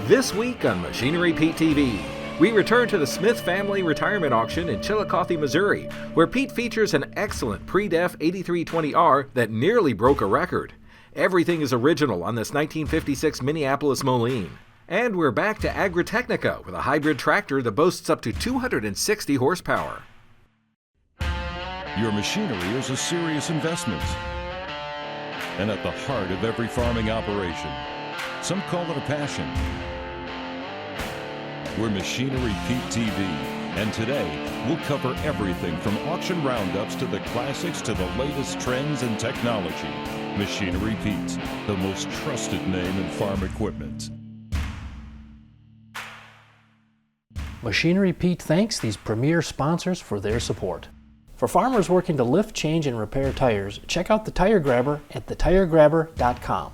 This week on Machinery Pete TV, we return to the Smith family retirement auction in Chillicothe, Missouri, where Pete features an excellent pre-def 8320R that nearly broke a record. Everything is original on this 1956 Minneapolis Moline. And we're back to Agritechnica with a hybrid tractor that boasts up to 260 horsepower. Your machinery is a serious investment and at the heart of every farming operation. Some call it a passion. We're Machinery Pete TV, and today we'll cover everything from auction roundups to the classics to the latest trends and technology. Machinery Pete, the most trusted name in farm equipment. Machinery Pete thanks these premier sponsors for their support. For farmers working to lift, change, and repair tires, check out the Tire Grabber at thetiregrabber.com.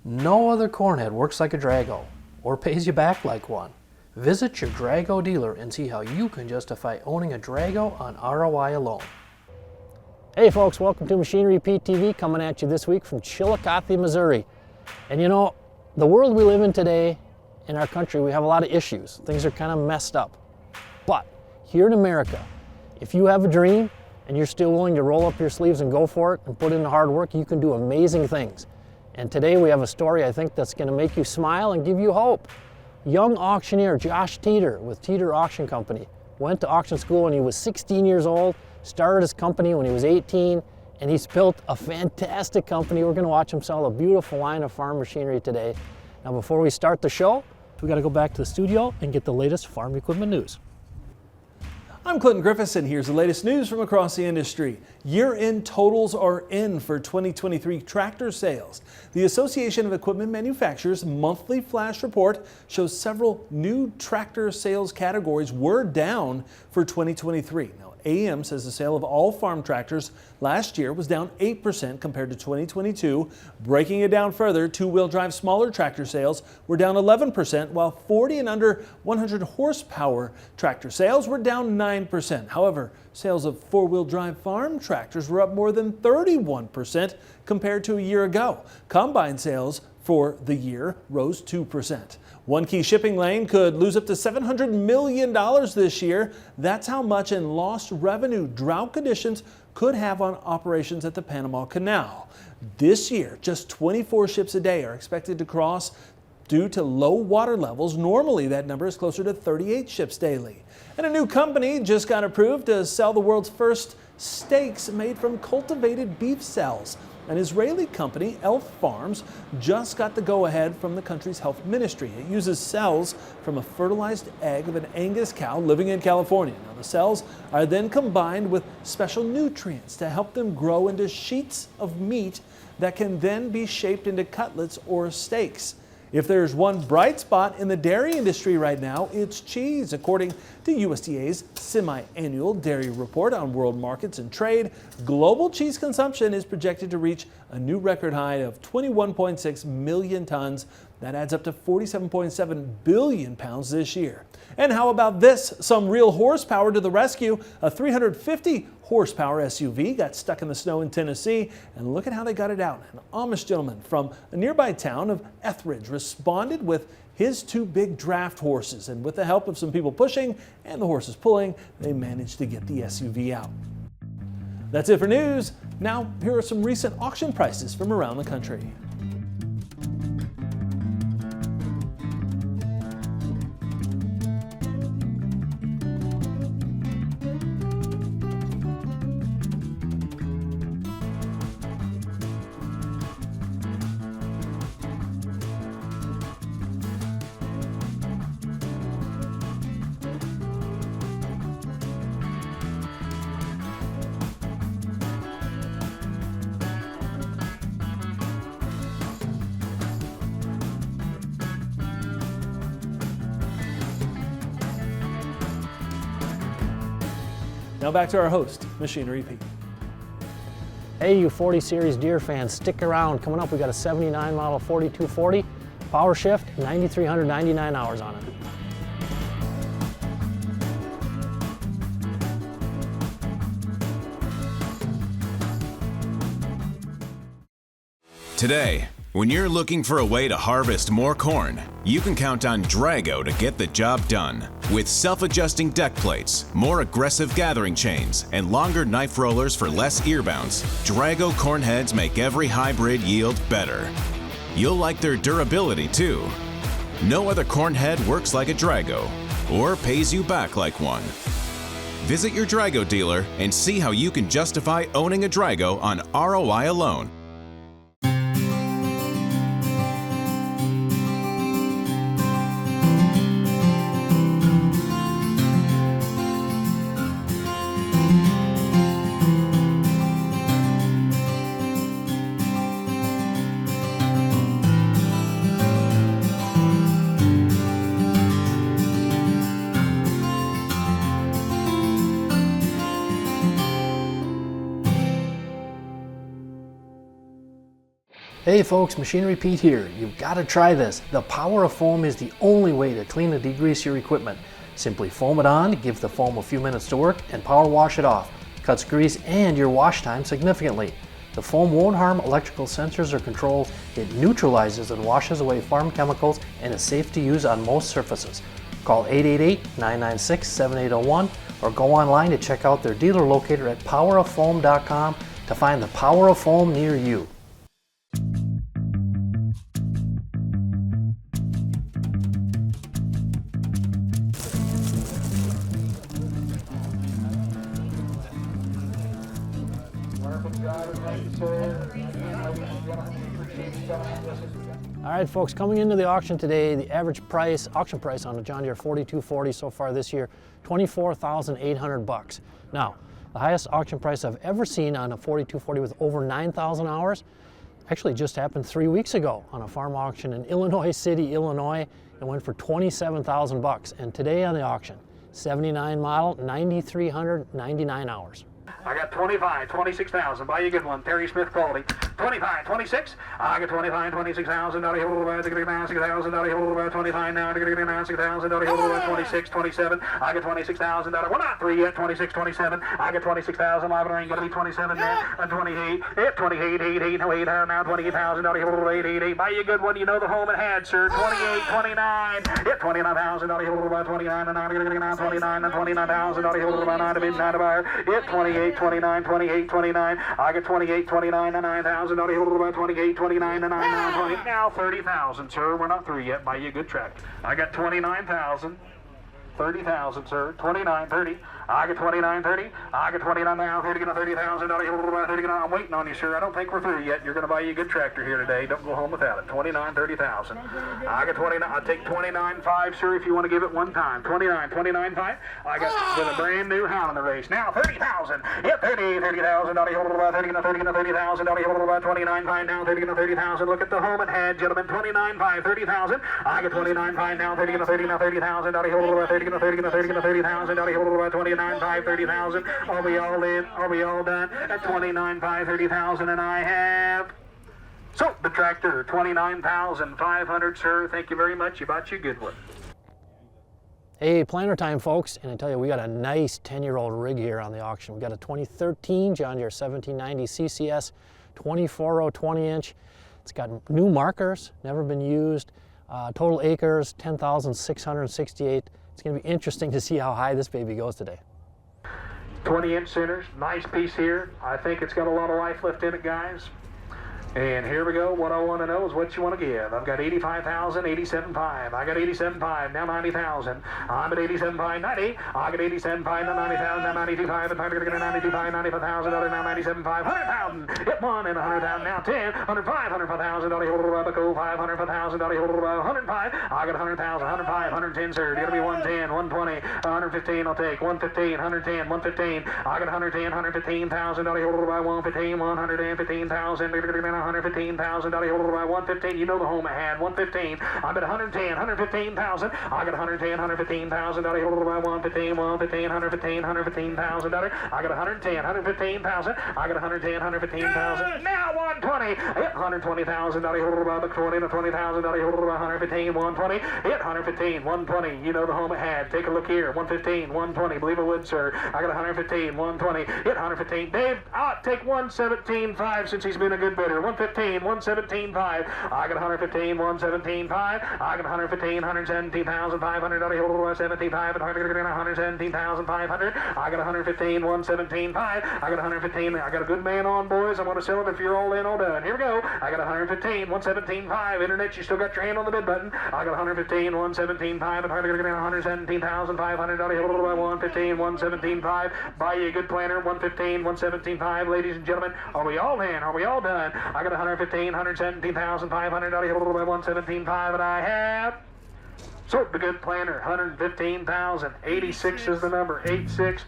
No other cornhead works like a Drago or pays you back like one. Visit your Drago dealer and see how you can justify owning a Drago on ROI alone. Hey folks, welcome to Machinery Pete TV, coming at you this week from Chillicothe, Missouri. And you know, the world we live in today, in our country, we have a lot of issues. Things are kind of messed up. But here in America, if you have a dream and you're still willing to roll up your sleeves and go for it and put in the hard work, you can do amazing things. And today we have a story I think that's going to make you smile and give you hope. Young auctioneer Josh Teeter with Teeter Auction Company went to auction school when he was 16 years old, started his company when he was 18, and he's built a fantastic company. We're going to watch him sell a beautiful line of farm machinery today. Now before we start the show, we got to go back to the studio and get the latest farm equipment news. I'm Clinton Griffiths, and here's the latest news from across the industry. Year-end totals are in for 2023 tractor sales. The Association of Equipment Manufacturers monthly flash report shows several new tractor sales categories were down for 2023. Now, AEM says the sale of all farm tractors last year was down 8% compared to 2022. Breaking it down further, two-wheel drive smaller tractor sales were down 11%, while 40 and under 100 horsepower tractor sales were down 9%. However, sales of four-wheel drive farm tractors were up more than 31% compared to a year ago. Combine sales for the year rose 2%. One key shipping lane could lose up to $700 million this year. That's how much in lost revenue drought conditions could have on operations at the Panama Canal. This year, just 24 ships a day are expected to cross due to low water levels. Normally, that number is closer to 38 ships daily. And a new company just got approved to sell the world's first steaks made from cultivated beef cells. An Israeli company, Elf Farms, just got the go-ahead from the country's health ministry. It uses cells from a fertilized egg of an Angus cow living in California. Now, the cells are then combined with special nutrients to help them grow into sheets of meat that can then be shaped into cutlets or steaks. If there's one bright spot in the dairy industry right now, it's cheese. According to USDA's semi-annual dairy report on world markets and trade, global cheese consumption is projected to reach a new record high of 21.6 million tons. That adds up to 47.7 billion pounds this year. And how about this? Some real horsepower to the rescue. A 350 horsepower SUV got stuck in the snow in Tennessee, and look at how they got it out. An Amish gentleman from a nearby town of Etheridge responded with his two big draft horses, and with the help of some people pushing and the horses pulling, they managed to get the SUV out. That's it for news. Now, here are some recent auction prices from around the country. Now back to our host, Machinery Pete. Hey, you 40 Series Deere fans, stick around. Coming up, we got a 79 model 4240 power shift, 9,399 hours on it. Today, When you're looking for a way to harvest more corn, you can count on Drago to get the job done. With self-adjusting deck plates, more aggressive gathering chains, and longer knife rollers for less ear bounce, Drago corn heads make every hybrid yield better. You'll like their durability too. No other corn head works like a Drago, or pays you back like one. Visit your Drago dealer and see how you can justify owning a Drago on ROI alone. Hey folks, Machinery Pete here. You've got to try this. The power of foam is the only way to clean and degrease your equipment. Simply foam it on, give the foam a few minutes to work, and power wash it off. Cuts grease and your wash time significantly. The foam won't harm electrical sensors or controls. It neutralizes and washes away farm chemicals and is safe to use on most surfaces. Call 888-996-7801 or go online to check out their dealer locator at poweroffoam.com to find the power of foam near you. All right, folks, coming into the auction today, the average price, auction price on a John Deere 4240 so far this year, $24,800. Now, the highest auction price I've ever seen on a 4240 with over 9,000 hours actually just happened 3 weeks ago on a farm auction in Illinois City, Illinois. It went for $27,000. And today on the auction, 79 model, 9,399 hours. I got 25, 26,000. Buy you a good one. Terry Smith quality. 25, 26. I got 25, 26,000. $6,000. $6,000. 25 now. $6,000. 26, 27. I got $26,000. We're not three yet. 26, 27. I got 26,000. Live ain't gonna be 27 now. 28. 28, 8 now. $28,000. 8. Buy you a good one. You know the home it had, sir. 28, 29. $29,000. 29 and 29 and $29,000. 28, 29, 28, 29. I got 28, 29, and 9,000. 28, 29, and 9, 20. Now 30,000, sir. We're not through yet. Buy you a good tractor. I got 29,000. 30,000, sir. 29, 30. I got 29, 30. I got 29 now. 30,000. I'm waiting on you, sir. I don't think we're through yet. You're going to buy you a good tractor here today. Don't go home without it. 29, 30,000. I got 29. I'll take 29.5, sir, if you want to give it one time. 29, 29.5. I got with a brand new hound in the race. Now 30,000. Yeah, 30,000. 30,000. 29.5 now. 30,000. Look at the home it had, gentlemen. 29.5. 30,000. I got 29.5 now. 30,000. 29.5, 30,000. Are we all in? Are we all done? At 29.5, 30,000, and I have sold the tractor. 29,500, sir. Thank you very much. You bought you a good one. Hey, planter time, folks, and I tell you, we got a nice 10-year-old rig here on the auction. We got a 2013 John Deere 1790 CCS 24-row 20-inch. It's got new markers, never been used. Total acres, 10,668. It's going to be interesting to see how high this baby goes today. 20-inch centers, nice piece here. I think it's got a lot of life left in it, guys. And here we go. What I want to know is what you want to give. I've got 85,000, 87.5. I got 87.5, now 90,000. I'm at 87.5, 90. I got 87.5, now 90,000, now 92.5, and 92.5, 95,000, now 97.5, 100,000. Hit one and 100,000, now 10, 105, 105,000, $500,000, 105. I got 100,000, 105, 110, sir. It's going to be 110, 120, 115. I'll take 115, 110, 115. I got 110, 115,000, 115, 115,000. $115,000, 115. You know the home I had. 115. I'm at 110, 115,000. I got 110, 115,000. 115, 115, 115, $115,000. I got 110, 115,000. I got 110, 115,000. Now 120. Hit 120,000. 20,000. 115, 120. Hit 115, 120. You know the home I had. Take a look here. 115, 120. Believe it would, sir. I got 115, 120. Hit 115. Dave, I'll take 117.5 since he's been a good bidder. 115, 117.5. I got 115, 117.5. I got 115, 117,500. 75 and 117,500. I got 115, 117.5. I got 115. I got a good man on, boys. I'm going to sell it if you're all in, all done. Here we go. I got 115, 117.5. Internet, you still got your hand on the bid button. I got 115, 117.5 and 117,500. 115, 117.5. Buy you a good planter. 115, 117.5. Ladies and gentlemen, are we all in? Are we all done? I got 115, 117,500. 117.5, and I have sold the good planter. 115,000. 86 is the number. 86.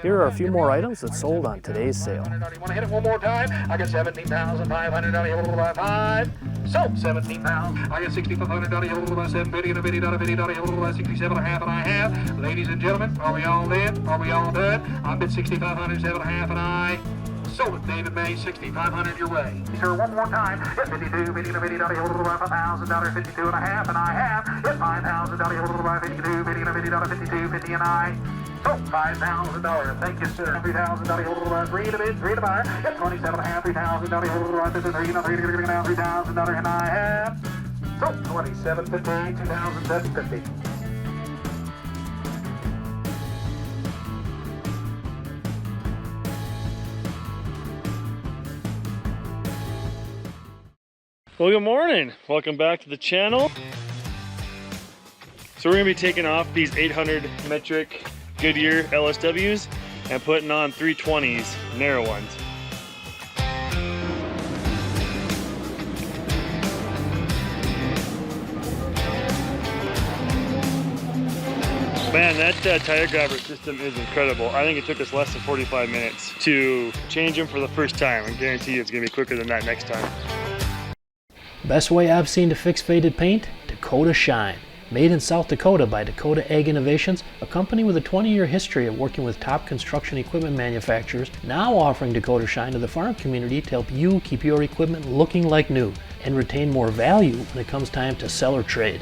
Here are a few more items that sold on today's sale. Want to hit it one more time? I got 17,500. 5. Sold 17,000. I got 6,500. 7 biddy and a biddy, 67 and a half, and I have. Ladies and gentlemen, are we all in? Are we all done? I bid 6,500, 7 and a half, and I sold it. David May, 6,500 your way. Sir, one more time. Hit 52, biddy and a biddy, $1,000, 52 and a half, and I have. Hit $5,000, 52, biddy and a biddy, 52, 50, and I sold $5,000. Thank you, sir. $3,000, 3 to bid, 3 to buy. Hit 27 and a half, $3,000, 53, $3,000, and I have sold 27.50, 2,750. Well, good morning. Welcome back to the channel. So we're gonna be taking off these 800 metric Goodyear LSWs and putting on 320s, narrow ones. Man, that tire grabber system is incredible. I think it took us less than 45 minutes to change them for the first time. I guarantee you it's gonna be quicker than that next time. Best way I've seen to fix faded paint? Dakota Shine. Made in South Dakota by Dakota Ag Innovations, a company with a 20-year history of working with top construction equipment manufacturers, now offering Dakota Shine to the farm community to help you keep your equipment looking like new and retain more value when it comes time to sell or trade.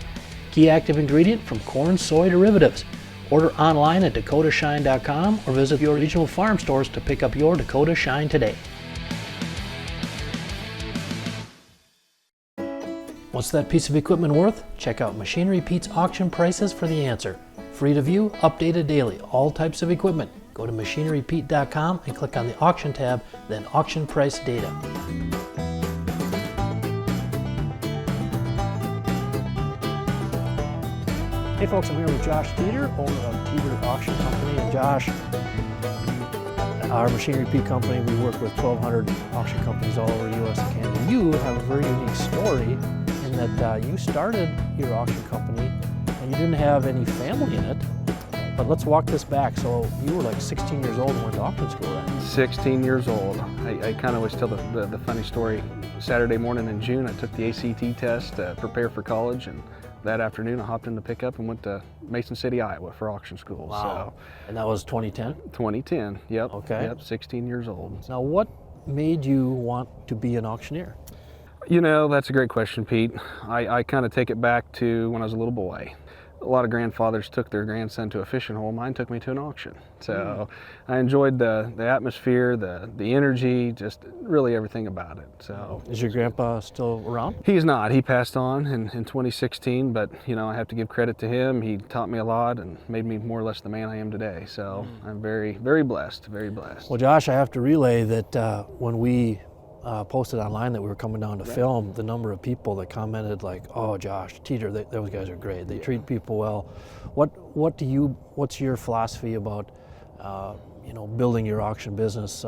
Key active ingredient from corn, soy derivatives. Order online at dakotashine.com or visit your regional farm stores to pick up your Dakota Shine today. What's that piece of equipment worth? Check out Machinery Pete's auction prices for the answer. Free to view, updated daily, all types of equipment. Go to machinerypete.com and click on the auction tab, then auction price data. Hey folks, I'm here with Josh Teeter, owner of Teeter Auction Company. And Josh, our Machinery Pete company, we work with 1,200 auction companies all over the U.S. and Canada. You have a very unique story in that you started your auction company and you didn't have any family in it. But let's walk this back. So you were like 16 years old and went to auction school, right? 16 years old. I kind of always tell the funny story. Saturday morning in June, I took the ACT test to prepare for college, and that afternoon I hopped in the pickup and went to Mason City, Iowa for auction school. Wow. So, and that was 2010? 2010, yep. Okay. Yep, 16 years old. Now what made you want to be an auctioneer? You know, that's a great question, Pete. I kind of take it back to when I was a little boy. A lot of grandfathers took their grandson to a fishing hole. Mine took me to an auction. So I enjoyed the atmosphere, the energy, just really everything about it. So is your grandpa still around? He's not. He passed on in 2016, but you know, I have to give credit to him. He taught me a lot and made me more or less the man I am today. So I'm very, very blessed, very blessed. Well, Josh, I have to relay that when we posted online that we were coming down to film, the number of people that commented like, "Oh, Josh, Teeter, those guys are great. They treat people well." What's your philosophy about building your auction business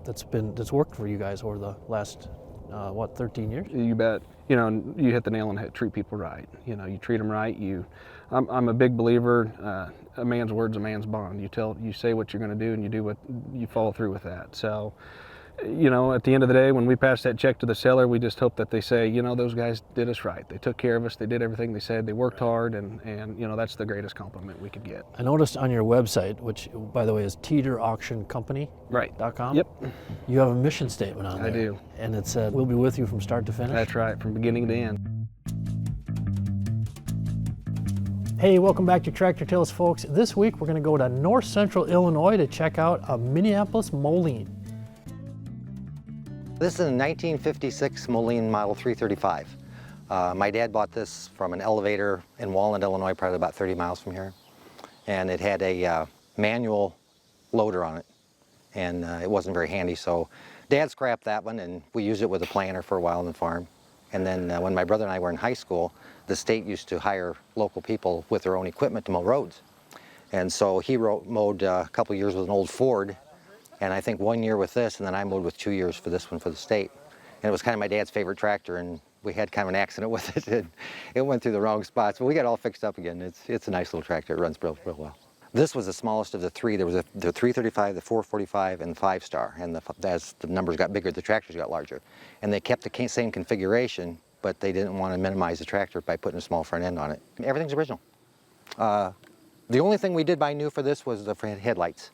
that's worked for you guys over the last 13 years? You bet. You know, you hit the nail on the head. Treat people right. You know, you treat them right. I'm a big believer. A man's word's a man's bond. You say what you're going to do, and you follow through with that. So, you know, at the end of the day, when we pass that check to the seller, we just hope that they say, you know, those guys did us right. They took care of us. They did everything they said. They worked hard, and you know, that's the greatest compliment we could get. I noticed on your website, which by the way is teeterauctioncompany.com. Yep. You have a mission statement on there. I do. And it said, "We'll be with you from start to finish." That's right, from beginning to end. Hey, welcome back to Tractor Tales, folks. This week we're going to go to north central Illinois to check out a Minneapolis Moline. This is a 1956 Moline Model 335. My dad bought this from an elevator in Walnut, Illinois, probably about 30 miles from here. And it had a manual loader on it, and it wasn't very handy, so Dad scrapped that one, and we used it with a planter for a while on the farm. And then when my brother and I were in high school, the state used to hire local people with their own equipment to mow roads. And so he mowed a couple years with an old Ford, and I think 1 year with this, and then I mowed with 2 years for this one for the state. And it was kind of my dad's favorite tractor, and we had kind of an accident with it, and it went through the wrong spots, but we got it all fixed up again. It's a nice little tractor. It runs real well. This was the smallest of the three. There was the 335, the 445, and the 5-star. And as the numbers got bigger, the tractors got larger. And they kept the same configuration, but they didn't want to minimize the tractor by putting a small front end on it. Everything's original. The only thing we did buy new for this was the headlights,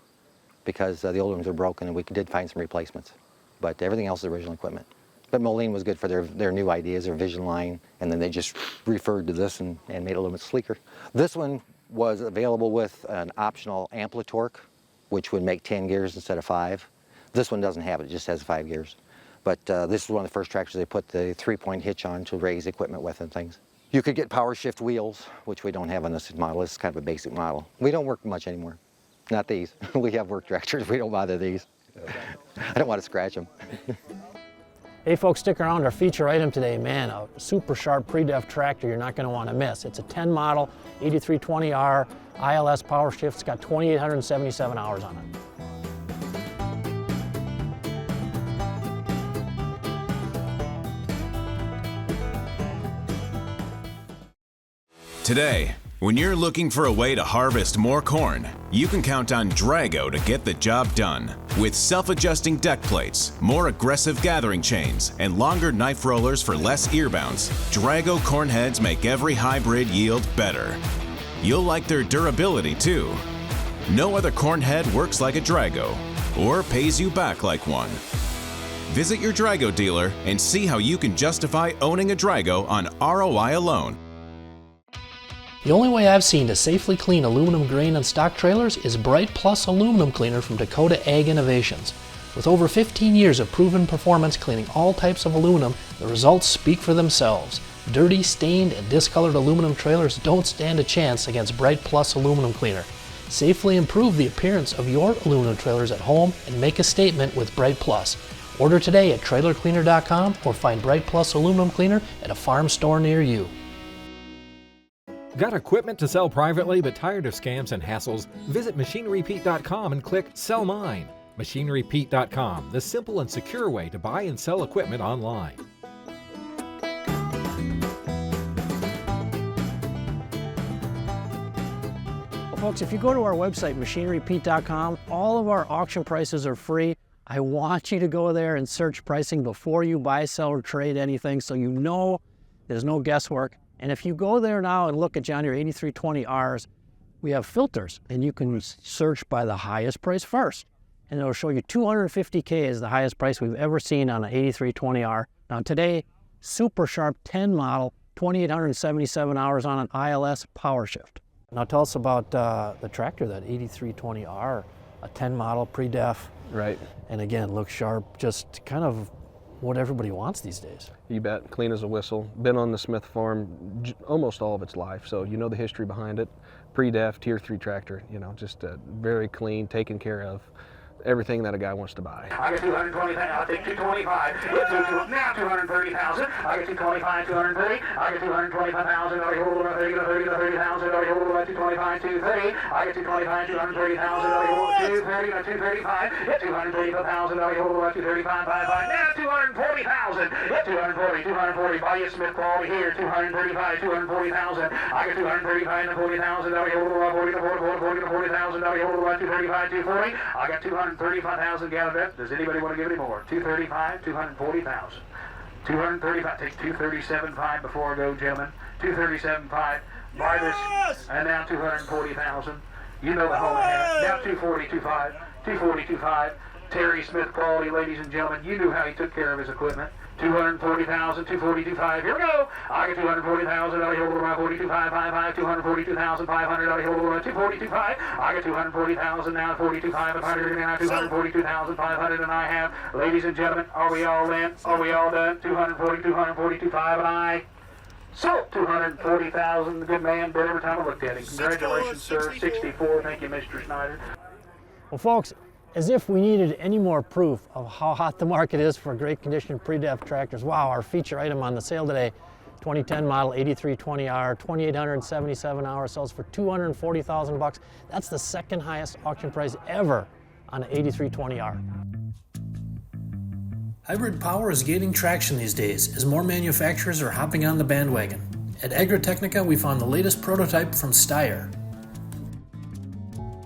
because the old ones were broken, and we did find some replacements. But everything else is original equipment. But Moline was good for their new ideas, their vision line, and then they just referred to this and made it a little bit sleeker. This one was available with an optional Amplitorque, which would make 10 gears instead of 5. This one doesn't have it, it just has 5 gears. But this is one of the first tractors they put the 3-point hitch on to raise equipment with and things. You could get power shift wheels, which we don't have on this model. This is kind of a basic model. We don't work much anymore. Not these. We have work tractors, we don't bother these. I don't want to scratch them. Hey folks, stick around. Our feature item today, man, a super sharp pre-def tractor you're not going to want to miss. It's a 10 model 8320R ILS power shift. It's got 2,877 hours on it. Today, when you're looking for a way to harvest more corn, you can count on Drago to get the job done. With self-adjusting deck plates, more aggressive gathering chains, and longer knife rollers for less ear bounce, Drago corn heads make every hybrid yield better. You'll like their durability too. No other corn head works like a Drago, or pays you back like one. Visit your Drago dealer and see how you can justify owning a Drago on ROI alone. The only way I've seen to safely clean aluminum grain on stock trailers is Bright Plus Aluminum Cleaner from Dakota Ag Innovations. With over 15 years of proven performance cleaning all types of aluminum, the results speak for themselves. Dirty, stained, and discolored aluminum trailers don't stand a chance against Bright Plus Aluminum Cleaner. Safely improve the appearance of your aluminum trailers at home and make a statement with Bright Plus. Order today at trailercleaner.com or find Bright Plus Aluminum Cleaner at a farm store near you. Got equipment to sell privately but tired of scams and hassles? Visit MachineryPete.com and click Sell Mine. MachineryPete.com, the simple and secure way to buy and sell equipment online. Well, folks, if you go to our website, MachineryPete.com, all of our auction prices are free. I want you to go there and search pricing before you buy, sell, or trade anything so you know there's no guesswork. And if you go there now and look at John Deere 8320Rs, we have filters, and you can search by the highest price first. And it'll show you 250K is the highest price we've ever seen on an 8320R. Now today, super sharp 10 model, 2,877 hours on an ILS power shift. Now tell us about the tractor, that 8320R, a 10 model pre-def. Right. And again, looks sharp, just kind of what everybody wants these days. You bet, clean as a whistle. Been on the Smith farm almost all of its life, so you know the history behind it. Pre-def, Tier 3 tractor, you know, just very clean, taken care of. Everything that a guy wants to buy. I get 220,000. I'll take 225. Now 230,000. I get 225, 230. I get 225,000. I hold about 30,000. I hold about 225, 230. I get 225, 230,000. I hold 230, 235. Get 235,000. I hold about 235, 55. Now 240,000. Get 240. Buy you Smith quality here. 235, 240,000. I get 235 and 40,000. I hold about 40,000. I hold about 235, 240. I got 235,000 gathered up. Does anybody want to give any more? 235, 240,000. 235. Take 237.5 before I go, gentlemen. 237.5. Buy this, and now 240,000. You know the home I have. Now 240.25. 240.25. Terry Smith quality, ladies and gentlemen. You knew how he took care of his equipment. 240,000, 242.5. Here we go. I get 240,000. Hold around 42.555. 242,500. Hold 242.5. I get 240,000 now. 42.500 now. 242,500, and I have, ladies and gentlemen, are we all in? Are we all done? 242.5, and I sold 240,000. The good man did every time I looked at him. Congratulations, sir. 64. Thank you, Mr. Snyder. Well, folks, as if we needed any more proof of how hot the market is for great condition pre-def tractors. Wow, our feature item on the sale today, 2010 model 8320R, 2,877 hours, sells for $240,000. That's the second highest auction price ever on an 8320R. Hybrid power is gaining traction these days as more manufacturers are hopping on the bandwagon. At Agritechnica, we found the latest prototype from Steyr.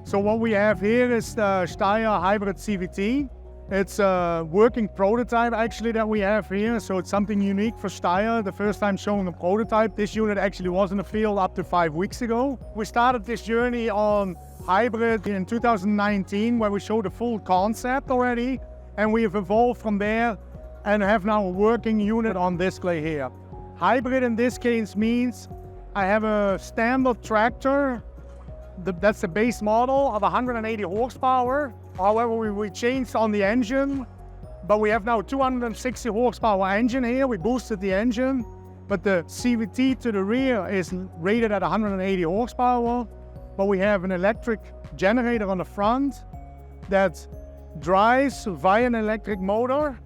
So what we have here is the Steyr Hybrid CVT. It's a working prototype actually that we have here, so it's something unique for Steyr. The first time showing a prototype. This unit actually was in the field up to 5 weeks ago. We started this journey on hybrid in 2019 where we showed a full concept already, and we have evolved from there and have now a working unit on display here. Hybrid in this case means I have a standard tractor. That's the base model of 180 horsepower. However, we changed on the engine, but we have now 260 horsepower engine here. We boosted the engine, but the CVT to the rear is rated at 180 horsepower. But we have an electric generator on the front that drives via an electric motor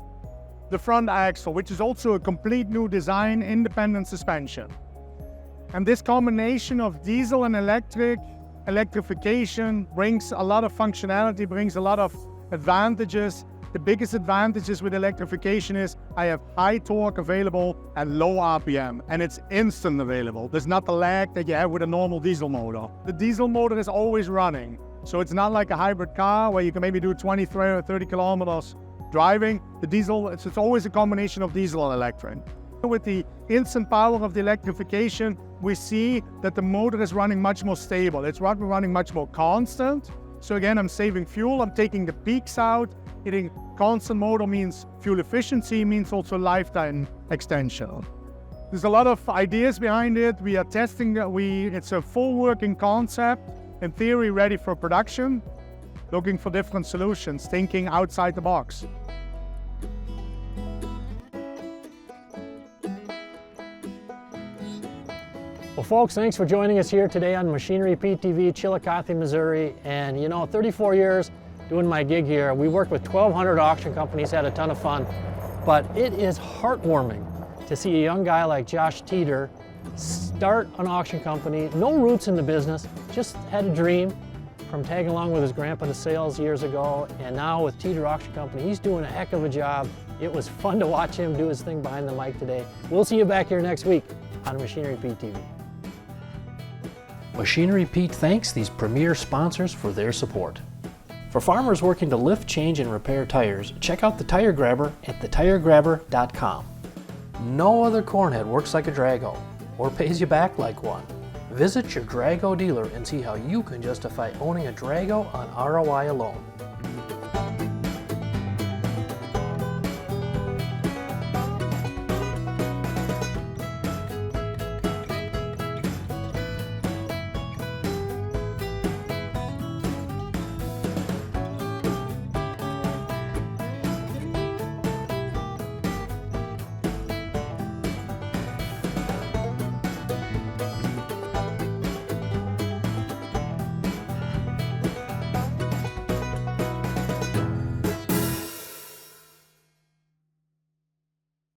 the front axle, which is also a complete new design, independent suspension. And this combination of diesel and electrification brings a lot of functionality, brings a lot of advantages. The biggest advantages with electrification is I have high torque available at low RPM, and it's instant available. There's not the lag that you have with a normal diesel motor. The diesel motor is always running, so it's not like a hybrid car where you can maybe do 20, 30 kilometers driving. The diesel, it's always a combination of diesel and electric. With the instant power of the electrification, we see that the motor is running much more stable. It's running much more constant. So again, I'm saving fuel, I'm taking the peaks out. Hitting constant motor means fuel efficiency, means also lifetime extension. There's a lot of ideas behind it. We are testing, it's a full working concept, in theory ready for production, looking for different solutions, thinking outside the box. Well, folks, thanks for joining us here today on Machinery Pete TV, Chillicothe, Missouri. And 34 years doing my gig here. We worked with 1,200 auction companies, had a ton of fun. But it is heartwarming to see a young guy like Josh Teeter start an auction company, no roots in the business, just had a dream from tagging along with his grandpa to sales years ago. And now with Teeter Auction Company, he's doing a heck of a job. It was fun to watch him do his thing behind the mic today. We'll see you back here next week on Machinery Pete TV. Machinery Pete thanks these premier sponsors for their support. For farmers working to lift, change, and repair tires, check out the Tire Grabber at thetiregrabber.com. No other cornhead works like a Drago or pays you back like one. Visit your Drago dealer and see how you can justify owning a Drago on ROI alone.